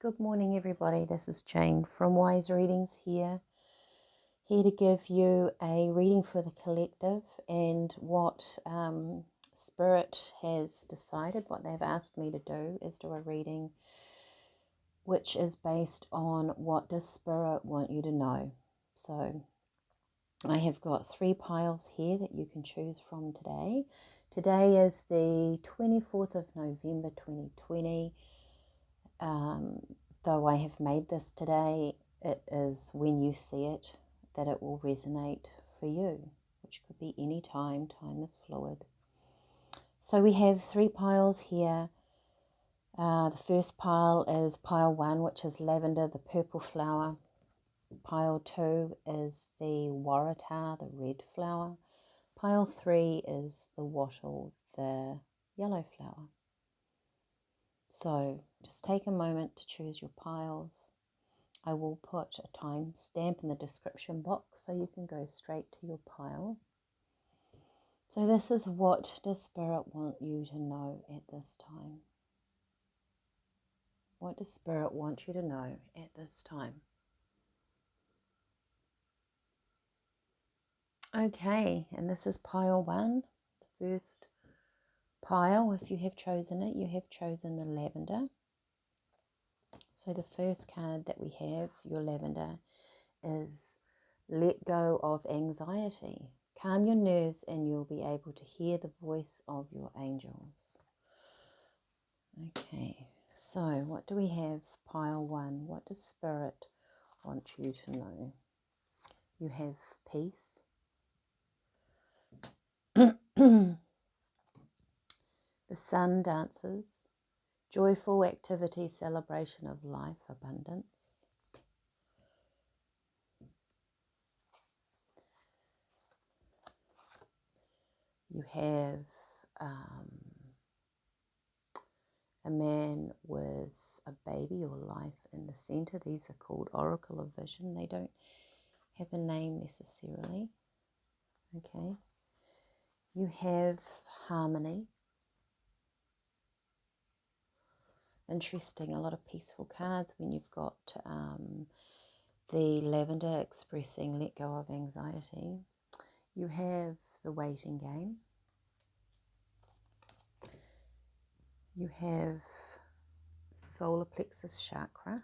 Good morning, everybody. This is Jane from Wise Readings here to give you a reading for the collective and what Spirit has decided, what they've asked me to do is do a reading which is based on what does Spirit want you to know. So I have got 3 piles here that you can choose from today. Today is the 24th of November 2020. Though I have made this today, it is when you see it that it will resonate for you, which could be any time. Time is fluid. So we have 3 piles here. The first pile is pile 1, which is lavender, the purple flower. Pile 2 is the waratah, the red flower. Pile 3 is the wattle, the yellow flower. So just take a moment to choose your piles. I will put a time stamp in the description box so you can go straight to your pile. So this is what does Spirit want you to know at this time? What does Spirit want you to know at this time? Okay, and this is pile 1, the first pile. If you have chosen it, you have chosen the lavender. So the first card that we have, your lavender, is let go of anxiety. Calm your nerves and you'll be able to hear the voice of your angels. Okay, so what do we have? Pile 1. What does Spirit want you to know? You have peace. The sun dances. Joyful activity, celebration of life, abundance. You have a man with a baby or life in the center. These are called Oracle of Vision. They don't have a name necessarily. Okay. You have harmony. Interesting, a lot of peaceful cards when you've got the lavender expressing let go of anxiety. You have the waiting game. You have solar plexus chakra.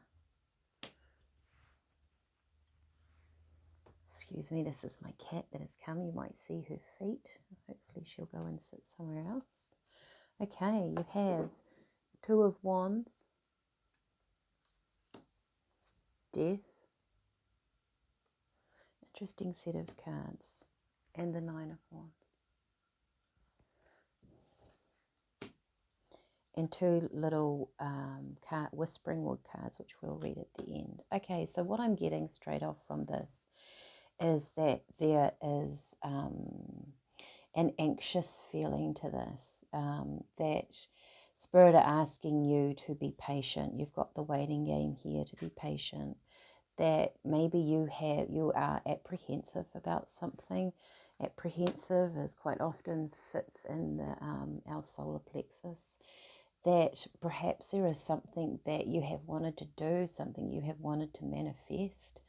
Excuse me, this is my cat that has come. You might see her feet. Hopefully she'll go and sit somewhere else. Okay, you have 2 of Wands, Death, interesting set of cards, and the 9 of Wands. And 2 little whispering wood cards, which we'll read at the end. Okay, so what I'm getting straight off from this is that there is an anxious feeling to this, that Spirit are asking you to be patient. You've got the waiting game here, to be patient. That maybe you are apprehensive about something. Apprehensive is quite often sits in the our solar plexus. That perhaps there is something that you have wanted to do, something you have wanted to manifest.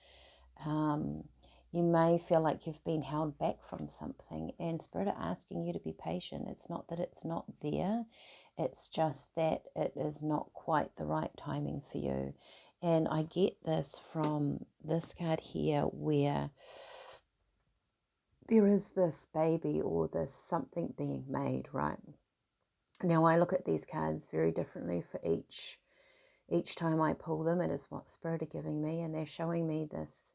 You may feel like you've been held back from something, and Spirit are asking you to be patient. It's not that it's not there, it's just that it is not quite the right timing for you. And I get this from this card here, where there is this baby or this something being made, right? Now I look at these cards very differently for each time I pull them. It is what Spirit are giving me, and they're showing me this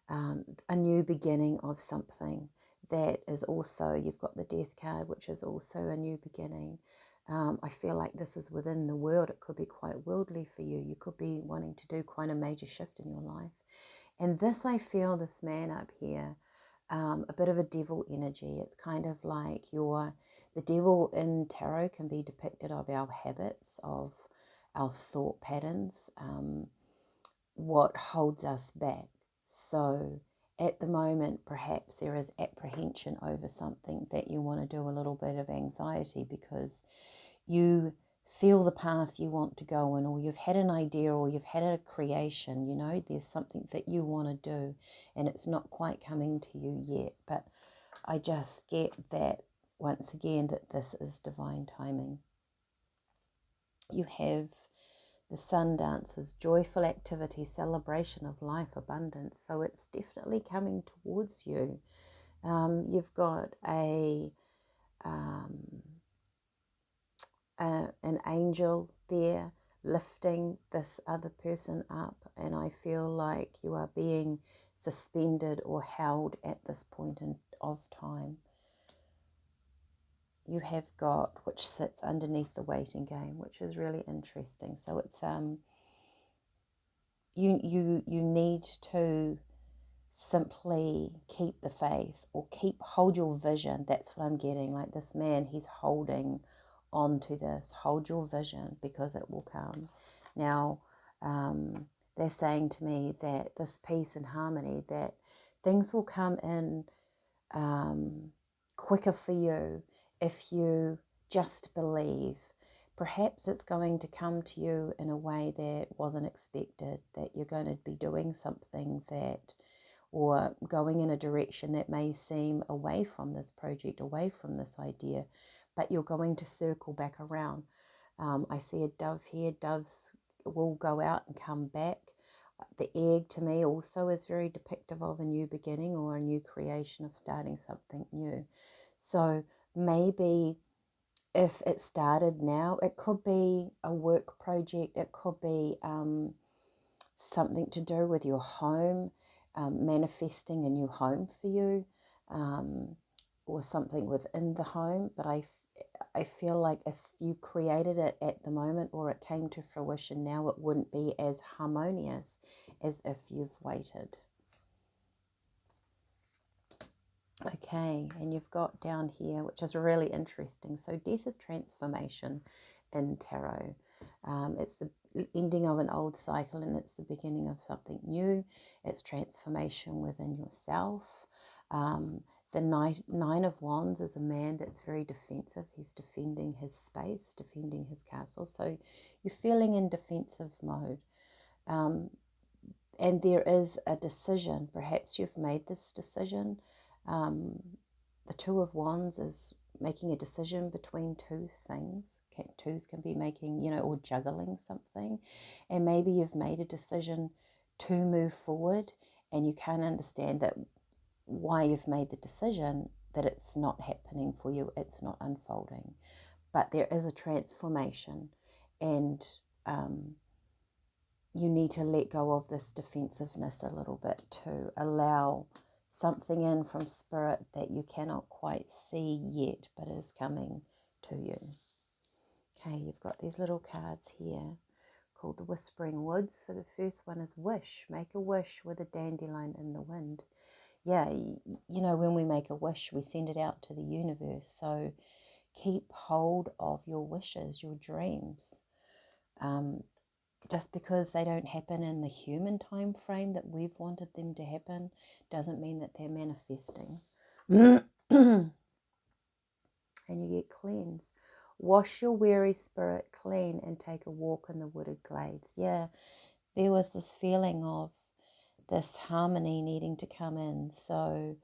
a new beginning of something that is also, you've got the Death card, which is also a new beginning. I feel like this is within the world. It could be quite worldly for you. You could be wanting to do quite a major shift in your life. And this, I feel, this man up here, a bit of a devil energy. It's kind of like the devil in tarot can be depicted of our habits, of our thought patterns, what holds us back. So at the moment, perhaps there is apprehension over something that you want to do, a little bit of anxiety, because you feel the path you want to go in, or you've had an idea, or you've had a creation, you know, there's something that you want to do and it's not quite coming to you yet. But I just get that, once again, that this is divine timing. You have the sun dances, joyful activity, celebration of life, abundance. So it's definitely coming towards you. You've got an angel there lifting this other person up, and I feel like you are being suspended or held at this point of time. You have got, which sits underneath the waiting game, which is really interesting. So it's you need to simply keep the faith, or hold your vision. That's what I'm getting. Like this man, he's holding on to this. Hold your vision, because it will come. Now, they're saying to me that this peace and harmony, that things will come in quicker for you if you just believe. Perhaps it's going to come to you in a way that wasn't expected, that you're going to be doing something that, or going in a direction that may seem away from this project, away from this idea, but you're going to circle back around. I see a dove here. Doves will go out and come back. The egg to me also is very depictive of a new beginning, or a new creation, of starting something new. So maybe if it started now, it could be a work project, it could be something to do with your home, manifesting a new home for you, or something within the home. But I feel like if you created it at the moment, or it came to fruition now, it wouldn't be as harmonious as if you've waited. Okay, and you've got down here, which is really interesting. So death is transformation in tarot. It's the ending of an old cycle, and it's the beginning of something new. It's transformation within yourself. The Nine of Wands is a man that's very defensive. He's defending his space, defending his castle. So you're feeling in defensive mode. And there is a decision. Perhaps you've made this decision. The Two of Wands is making a decision between two things. Twos can be making, or juggling something. And maybe you've made a decision to move forward, and you can't understand that why you've made the decision, that it's not happening for you, it's not unfolding. But there is a transformation, and you need to let go of this defensiveness a little bit, to allow something in from spirit that you cannot quite see yet, but is coming to you. Okay, you've got these little cards here called the Whispering Woods. So the first one is wish. Make a wish with a dandelion in the wind. Yeah, when we make a wish, we send it out to the universe. So keep hold of your wishes, your dreams. Just because they don't happen in the human time frame that we've wanted them to happen doesn't mean that they're manifesting. And you get cleansed. Wash your weary spirit clean and take a walk in the wooded glades. Yeah, there was this feeling of this harmony needing to come in. So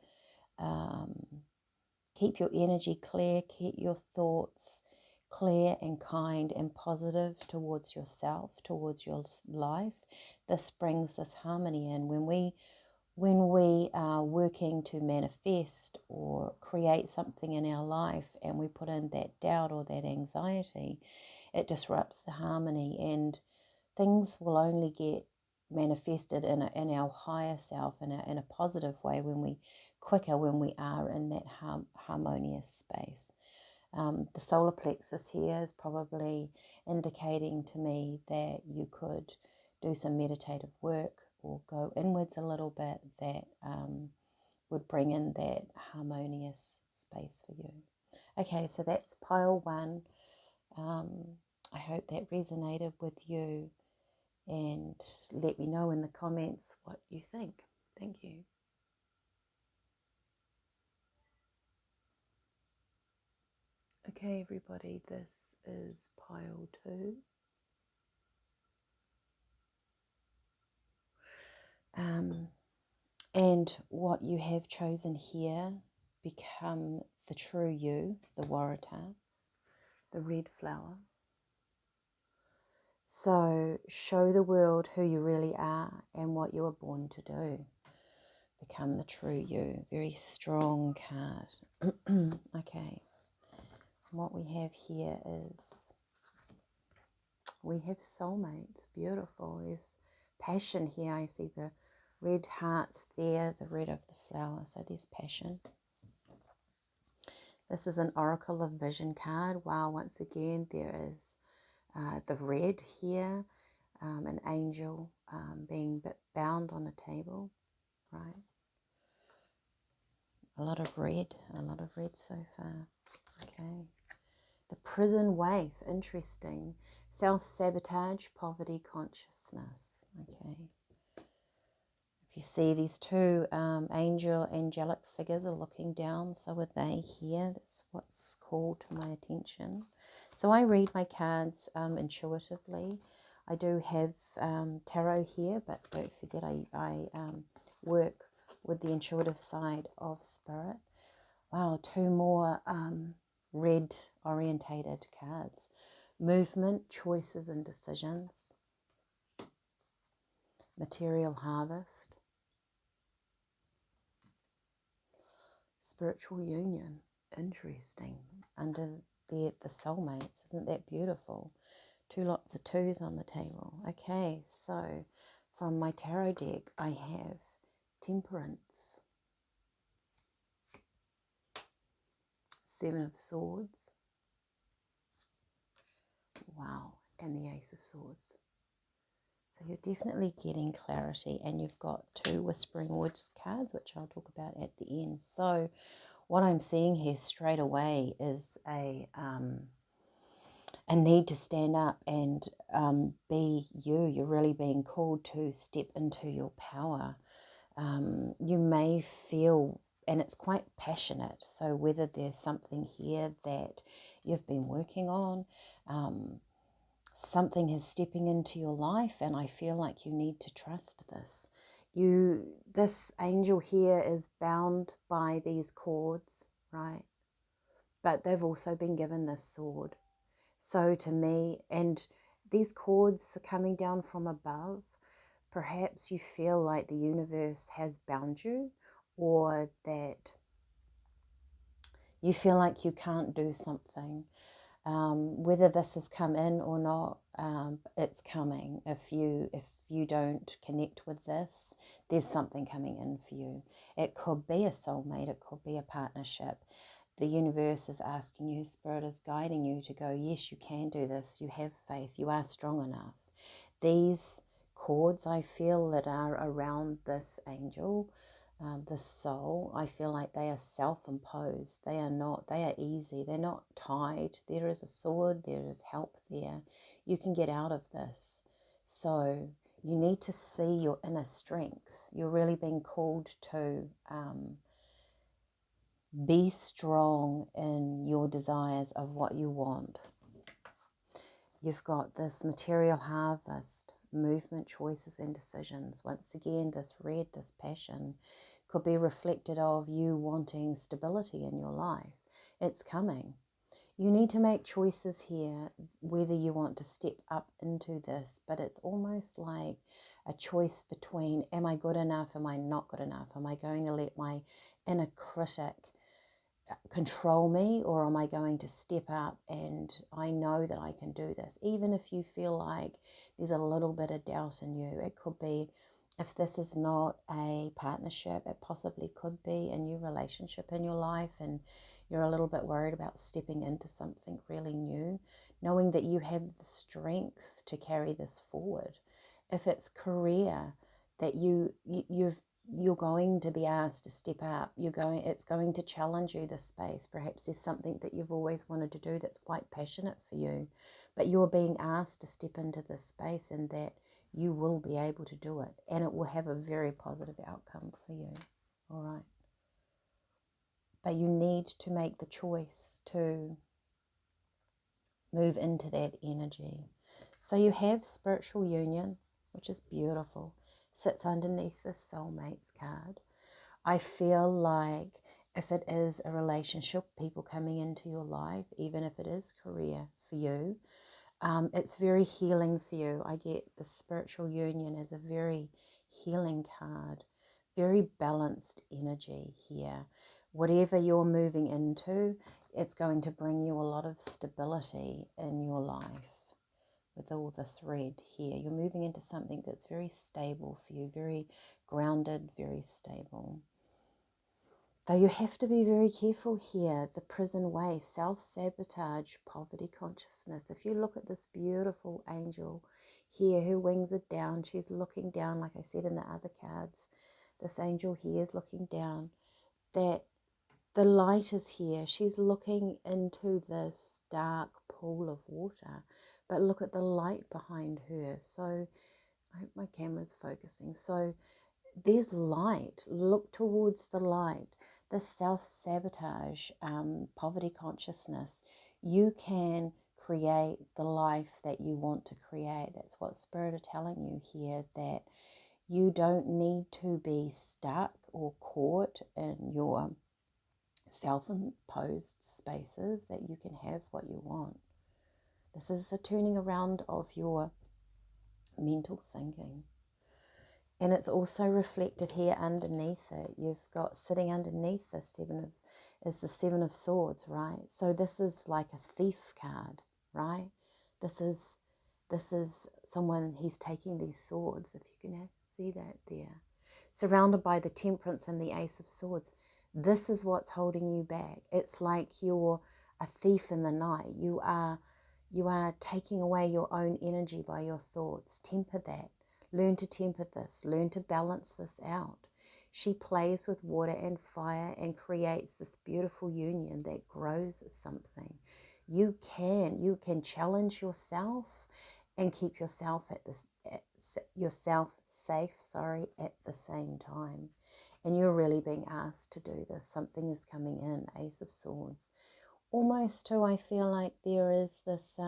keep your energy clear, keep your thoughts clear and kind and positive towards yourself, towards your life. This brings this harmony in. When we are working to manifest or create something in our life, and we put in that doubt or that anxiety, it disrupts the harmony, and things will only get manifested in our higher self, in a positive way, when we are in that harmonious space. The solar plexus here is probably indicating to me that you could do some meditative work, or go inwards a little bit, that would bring in that harmonious space for you. Okay, so that's pile one. I hope that resonated with you, and let me know in the comments what you think. Thank you. Okay, everybody, this is pile 2. And what you have chosen here, become the true you, the Waratah, the red flower. So show the world who you really are and what you were born to do. Become the true you. Very strong card. Okay. What we have here is, we have soulmates. Beautiful. There's passion here. I see the red hearts there, the red of the flower. So there's passion. This is an Oracle of Vision card. Wow, once again, there is the red here, an angel being bound on a table, right? A lot of red so far. Okay. The prison waif, interesting. Self-sabotage, poverty consciousness. Okay. If you see these two angelic figures are looking down, so are they here. That's what's called to my attention. So I read my cards intuitively. I do have tarot here, but don't forget I work with the intuitive side of spirit. Wow, two more red orientated cards. Movement, choices and decisions. Material harvest. Spiritual union. Interesting. Under the soulmates. Isn't that beautiful? Two lots of twos on the table. Okay, so from my tarot deck, I have Temperance, Seven of Swords, wow, and the Ace of Swords. So you're definitely getting clarity, and you've got two Whispering Woods cards, which I'll talk about at the end. So what I'm seeing here straight away is a need to stand up and be you. You're really being called to step into your power. You may feel, and it's quite passionate, so whether there's something here that you've been working on, something is stepping into your life, and I feel like you need to trust this. This angel here is bound by these cords, right? But they've also been given this sword. So to me, and these cords are coming down from above, perhaps you feel like the universe has bound you, or that you feel like you can't do something. Whether this has come in or not, it's coming. If you don't connect with this, there's something coming in for you. It could be a soulmate, it could be a partnership. The universe is asking you, Spirit is guiding you to go, yes, you can do this, you have faith, you are strong enough. These cords, I feel, that are around this angel, this soul, I feel like they are self-imposed. They are easy. They're not tied. There is a sword. There is help there. You can get out of this. So you need to see your inner strength. You're really being called to be strong in your desires of what you want. You've got this material harvest, movement, choices and decisions. Once again, this red, this passion, could be reflected of you wanting stability in your life. It's coming. You need to make choices here, whether you want to step up into this, but it's almost like a choice between, am I good enough, am I not good enough? Am I going to let my inner critic control me, or am I going to step up and I know that I can do this? Even if you feel like there's a little bit of doubt in you, it could be, if this is not a partnership, it possibly could be a new relationship in your life, and you're a little bit worried about stepping into something really new, knowing that you have the strength to carry this forward. If it's career, that you're going to be asked to step up. It's going to challenge you, this space. Perhaps there's something that you've always wanted to do that's quite passionate for you, but you're being asked to step into this space, and that you will be able to do it, and it will have a very positive outcome for you. All right. But you need to make the choice to move into that energy. So you have spiritual union, which is beautiful, sits underneath the soulmates card. I feel like if it is a relationship, people coming into your life, even if it is career for you, it's very healing for you. I get the spiritual union as a very healing card, very balanced energy here. Whatever you're moving into, it's going to bring you a lot of stability in your life. With all this red here, you're moving into something that's very stable for you, very grounded, very stable. Though you have to be very careful here, the prison wave, self-sabotage, poverty consciousness. If you look at this beautiful angel here, her wings are down, she's looking down, like I said in the other cards. This angel here is looking down, that the light is here. She's looking into this dark pool of water, but look at the light behind her. So I hope my camera's focusing. So there's light. Look towards the light. The self-sabotage, poverty consciousness. You can create the life that you want to create. That's what Spirit are telling you here, that you don't need to be stuck or caught in your self-imposed spaces, that you can have what you want. This is the turning around of your mental thinking. And it's also reflected here underneath it. You've got sitting underneath the Seven of Swords, right? So this is like a thief card, right? This is someone, he's taking these swords, if you can see that there. Surrounded by the Temperance and the Ace of Swords. This is what's holding you back. It's like you're a thief in the night. You are taking away your own energy by your thoughts. Temper that. Learn to temper this. Learn to balance this out. She plays with water and fire and creates this beautiful union that grows something. You can challenge yourself and keep yourself yourself safe, at the same time. And you're really being asked to do this. Something is coming in, Ace of Swords. Almost too, I feel like there is this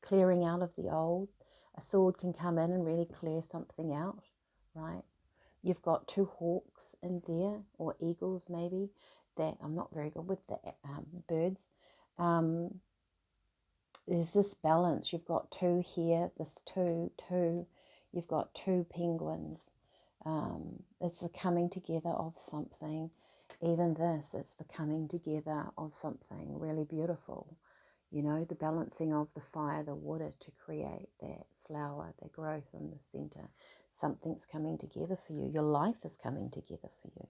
clearing out of the old. A sword can come in and really clear something out, right? You've got two hawks in there, or eagles maybe, that I'm not very good with the birds. There's this balance. You've got two here, this two. You've got two penguins. It's the coming together of something. Even this, it's the coming together of something really beautiful. You know, the balancing of the fire, the water to create that flower, that growth in the center. Something's coming together for you. Your life is coming together for you.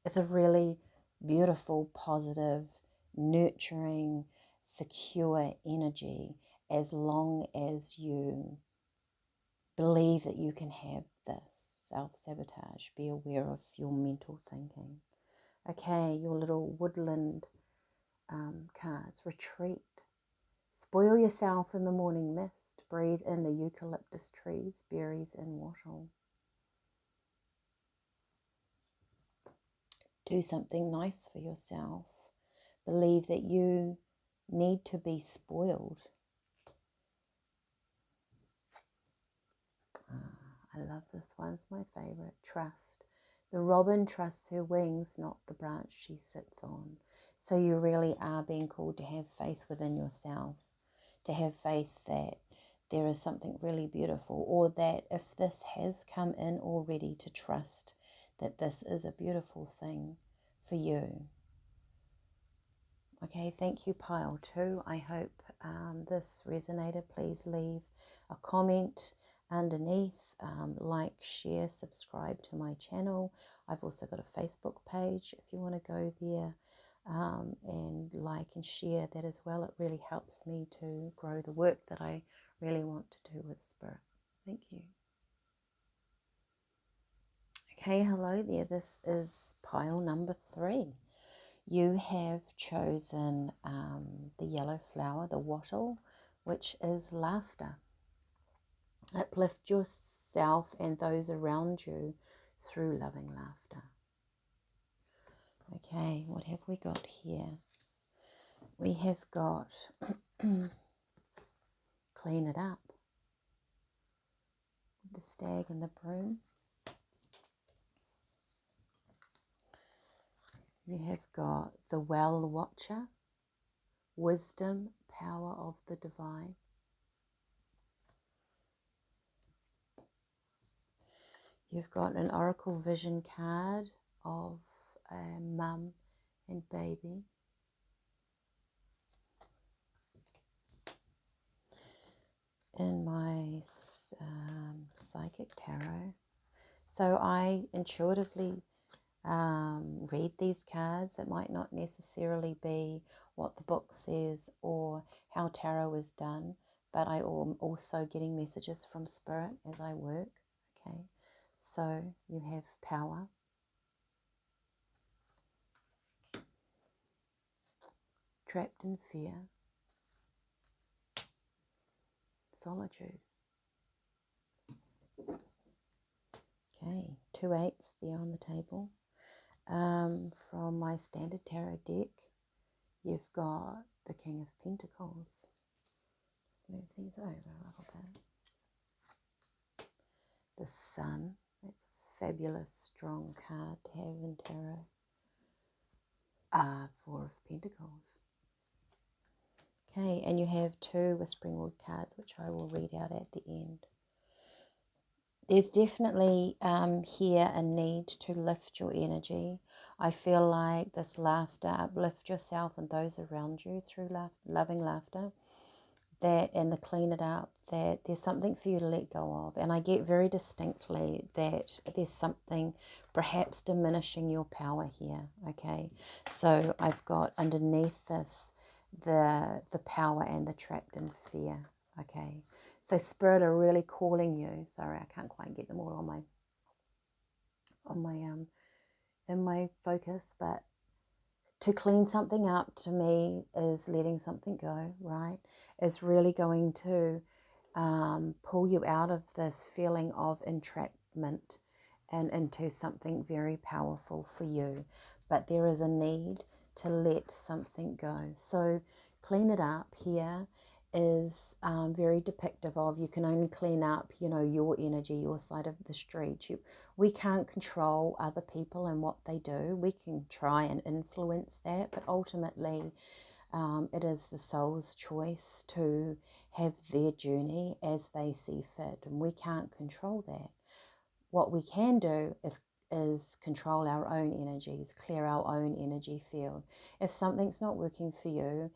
It's a really beautiful, positive, nurturing, secure energy, as long as you believe that you can have this self-sabotage. Be aware of your mental thinking. Okay, your little woodland cards. Retreat. Spoil yourself in the morning mist. Breathe in the eucalyptus trees, berries and wattle. Do something nice for yourself. Believe that you need to be spoiled. I love this one. It's my favorite. Trust. The robin trusts her wings, not the branch she sits on. So you really are being called to have faith within yourself, to have faith that there is something really beautiful, or that if this has come in already, to trust that this is a beautiful thing for you. Okay, thank you, pile 2. I hope this resonated. Please leave a comment underneath, like, share, subscribe to my channel. I've also got a Facebook page if you want to go there and like and share that as well. It really helps me to grow the work that I really want to do with Spirit. Thank you. Okay, hello there. This is pile number 3. You have chosen the yellow flower, the wattle, which is laughter. Uplift yourself and those around you through loving laughter. Okay, what have we got here? We have got clean it up. The stag and the broom. You have got the well watcher, wisdom, power of the divine. You've got an oracle vision card of a mum and baby. In my psychic tarot. So I intuitively read these cards. It might not necessarily be what the book says or how tarot is done, but I am also getting messages from Spirit as I work. Okay, so you have power, trapped in fear, solitude. Okay, 2 8s there on the table. From my standard tarot deck, you've got the King of Pentacles. Let's move these over a little bit. The Sun. That's a fabulous, strong card to have in tarot. 4 of Pentacles. Okay, and you have 2 Whispering Wood cards, which I will read out at the end. There's definitely here a need to lift your energy. I feel like this laughter, uplift yourself and those around you through loving laughter. That and the clean it up, that there's something for you to let go of. And I get very distinctly that there's something perhaps diminishing your power here, okay? So I've got underneath this the power and the trapped in fear, okay? So Spirit are really calling you. Sorry, I can't quite get them all on my in my focus, but to clean something up to me is letting something go, right? It's really going to pull you out of this feeling of entrapment and into something very powerful for you. But there is a need to let something go. So clean it up here is very depictive of you can only clean up, you know, your energy, your side of the street. We can't control other people and what they do. We can try and influence that, but ultimately it is the soul's choice to have their journey as they see fit, and we can't control that. What we can do is control our own energies, clear our own energy field. If something's not working for you,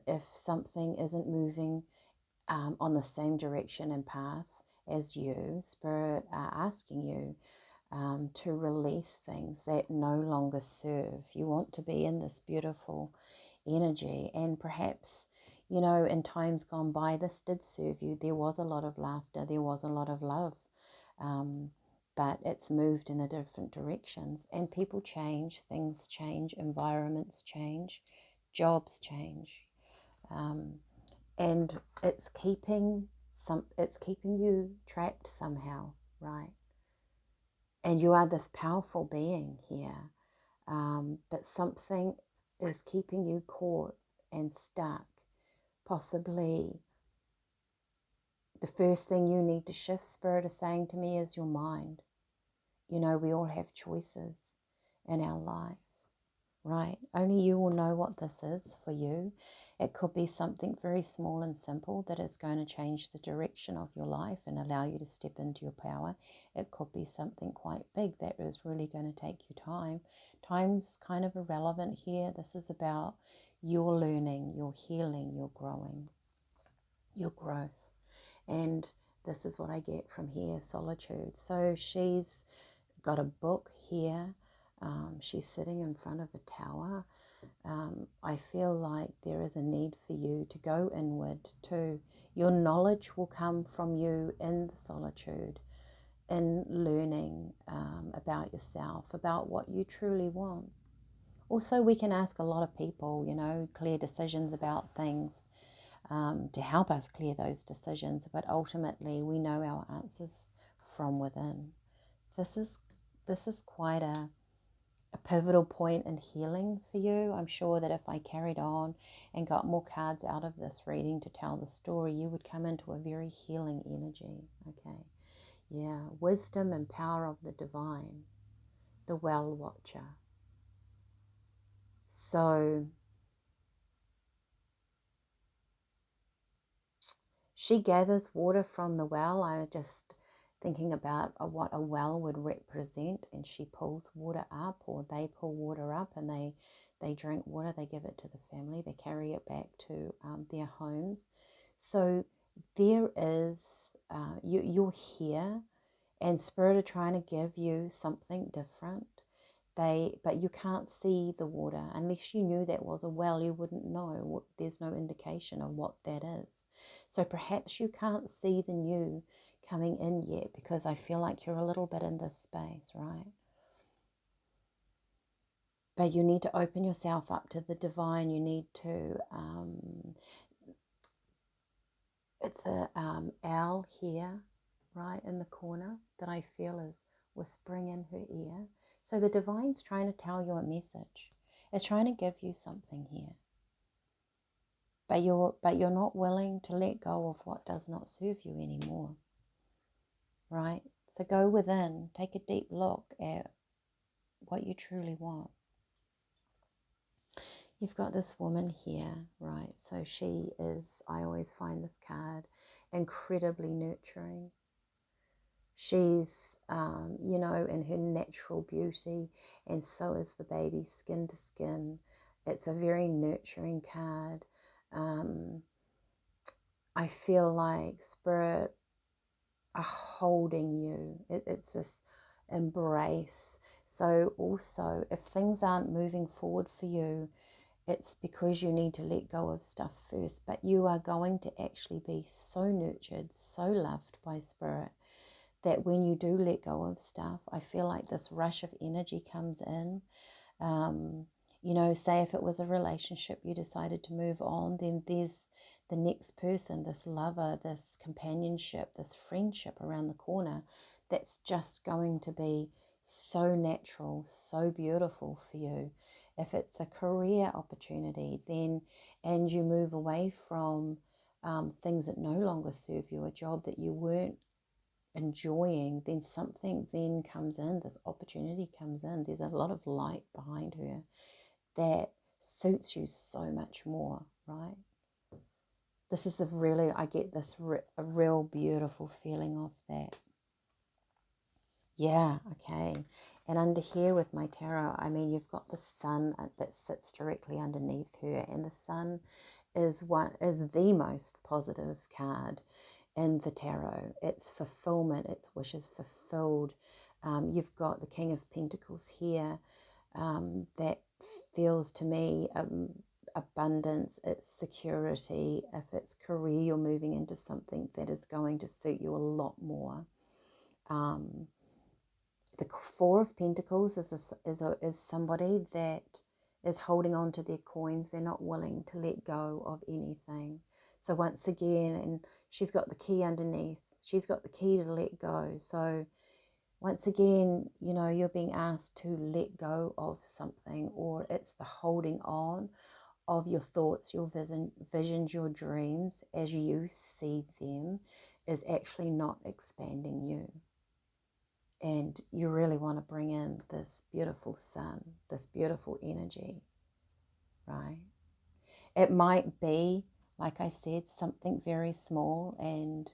if something isn't moving on the same direction and path as you, Spirit are asking you to release things that no longer serve. You want to be in this beautiful energy, and perhaps, you know, in times gone by, this did serve you. There was a lot of laughter, there was a lot of love, but it's moved in a different directions, and people change, things change, environments change, jobs change, and it's keeping you trapped somehow, right? And you are this powerful being here, but something is keeping you caught and stuck. Possibly the first thing you need to shift, Spirit is saying to me, is your mind. You know, we all have choices in our life, right? Only you will know what this is for you. It could be something very small and simple that is going to change the direction of your life and allow you to step into your power. It could be something quite big that is really going to take you time. Time's kind of irrelevant here. This is about your learning, your healing, your growing, your growth. And this is what I get from here, solitude. So she's got a book here. She's sitting in front of a tower. I feel like there is a need for you to go inward too. Your knowledge will come from you in the solitude, in learning about yourself, about what you truly want. Also, we can ask a lot of people, you know, clear decisions about things to help us clear those decisions, but ultimately we know our answers from within. So this is quite a a pivotal point in healing for you. I'm sure that if I carried on and got more cards out of this reading to tell the story, you would come into a very healing energy. Okay. Yeah. Wisdom and power of the divine, the well watcher. So she gathers water from the well. I'm just thinking about what a well would represent, and she pulls water up, or they pull water up, and they drink water, they give it to the family, they carry it back to their homes. So there is, you're here, and Spirit are trying to give you something different. But you can't see the water. Unless you knew that was a well, you wouldn't know. There's no indication of what that is. So perhaps you can't see the new coming in yet, because I feel like you're a little bit in this space, right? But you need to open yourself up to the divine. You need to, it's a owl here, right in the corner, that I feel is whispering in her ear. So the divine's trying to tell you a message. It's trying to give you something here. But you're not willing to let go of what does not serve you anymore. Right? So go within, take a deep look at what you truly want. You've got this woman here, right? So she is, I always find this card incredibly nurturing. She's, in her natural beauty, and so is the baby, skin to skin. It's a very nurturing card. I feel like Spirit are holding you. It's this embrace. So also, if things aren't moving forward for you, it's because you need to let go of stuff first. But you are going to actually be so nurtured, so loved by Spirit, that when you do let go of stuff, I feel like this rush of energy comes in. Say if it was a relationship, you decided to move on, then there's the next person, this lover, this companionship, this friendship around the corner that's just going to be so natural, so beautiful for you. If it's a career opportunity, then, and you move away from things that no longer serve you, a job that you weren't enjoying, then something then comes in, this opportunity comes in. There's a lot of light behind her that suits you so much more, right? This is I get this a real beautiful feeling of that. Yeah, okay. And under here with my tarot, I mean, you've got the sun that sits directly underneath her, and the sun is the most positive card in the tarot. It's fulfillment, it's wishes fulfilled. You've got the King of Pentacles here, that feels to me abundance, it's security. If it's career, you're moving into something that is going to suit you a lot more. The Four of Pentacles is somebody that is holding on to their coins. They're not willing to let go of anything. So once again, and she's got the key underneath. She's got the key to let go. So once again, you're being asked to let go of something, or it's the holding on of your thoughts, your visions, your dreams as you see them is actually not expanding you. And you really want to bring in this beautiful sun, this beautiful energy, right? It might be, like I said, something very small and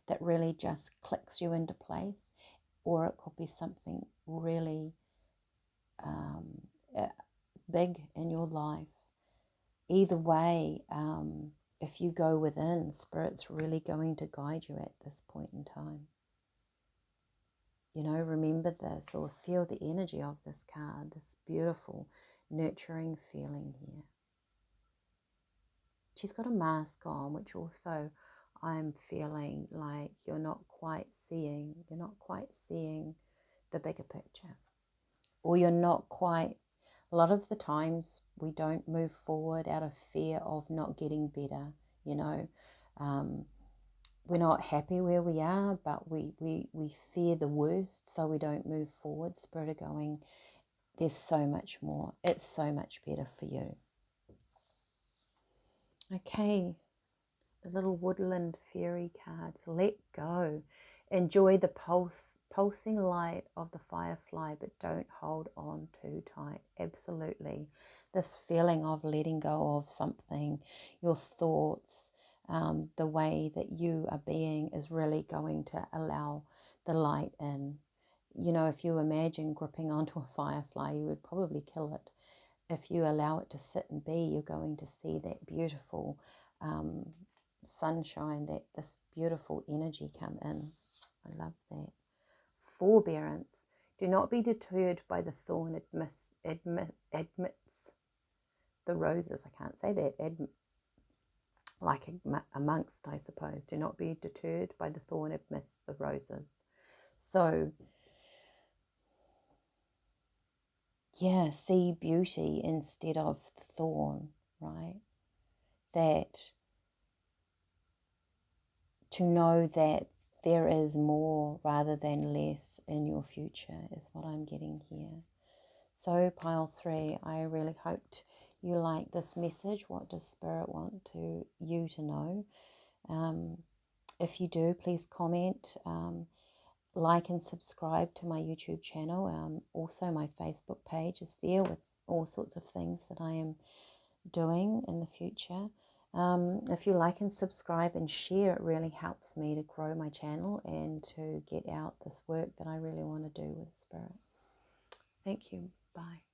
that really just clicks you into place, or it could be something really big in your life. Either way, if you go within, Spirit's really going to guide you at this point in time. Remember this, or feel the energy of this card, this beautiful, nurturing feeling here. She's got a mask on, which also I'm feeling like you're not quite seeing the bigger picture. Or you're not quite, a lot of the times we don't move forward out of fear of not getting better, we're not happy where we are, but we fear the worst, so we don't move forward. Spirit are going, there's so much more. It's so much better for you. Okay, the little woodland fairy cards. Let go. Enjoy the pulsing light of the firefly, but don't hold on too tight. Absolutely. This feeling of letting go of something, your thoughts, the way that you are being is really going to allow the light in. You know, if you imagine gripping onto a firefly, you would probably kill it. If you allow it to sit and be, you're going to see that beautiful sunshine, this beautiful energy come in. I love that. Forbearance. Do not be deterred by the thorn admits the roses. I can't say that. Like amongst, I suppose. Do not be deterred by the thorn amidst the roses. So, yeah, see beauty instead of thorn, right? That to know that there is more rather than less in your future is what I'm getting here. So pile 3, I really hoped you like this message. What does Spirit want you to know? If you do, please comment, like and subscribe to my YouTube channel. Also, my Facebook page is there with all sorts of things that I am doing in the future. If you like and subscribe and share, it really helps me to grow my channel and to get out this work that I really want to do with Spirit. Thank you. Bye.